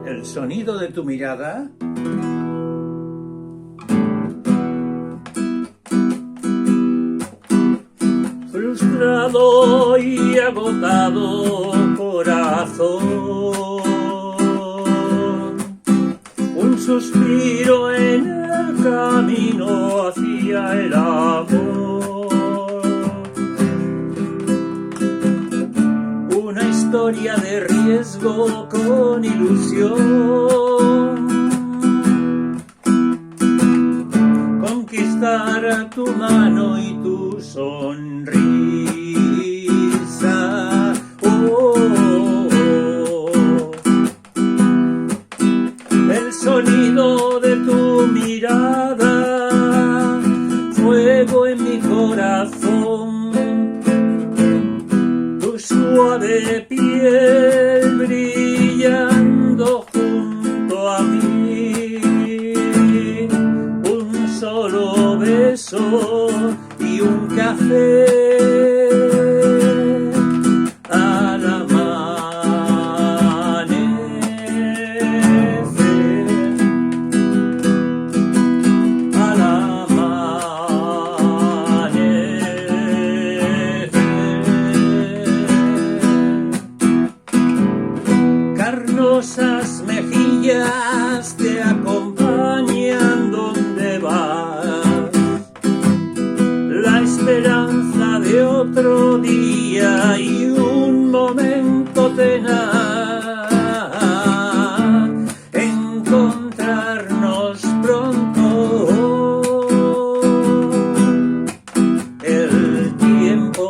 El sonido de tu mirada. Frustrado y agotado corazón, un suspiro en el camino hacia el amor, una historia de riesgo con ilusión, conquistar tu mano y tu sonrisa. El sonido de tu mirada, fuego en mi corazón, tu suave piel brillando junto a mí, un solo beso y un café. Carnosas mejillas te acompañan donde vas, la esperanza de otro día y un momento tenaz, encontrarnos pronto, el tiempo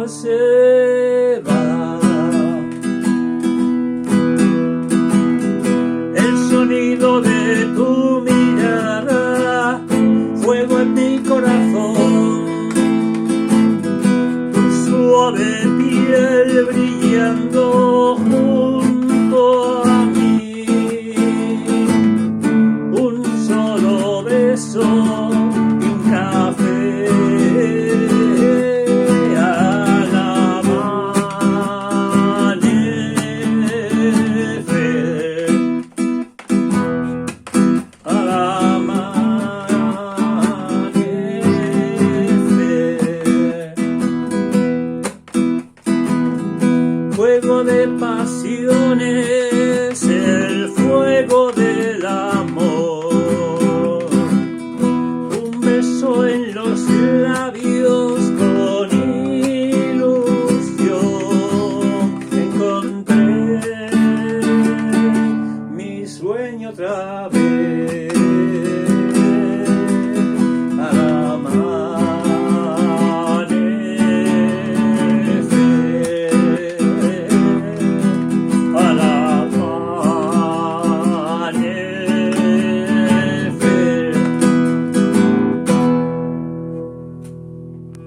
se va. El sonido de tu mirada, fuego en mi corazón, tu suave piel brillando junto a mí, un solo beso y un café al amanecer. Fuego de pasiones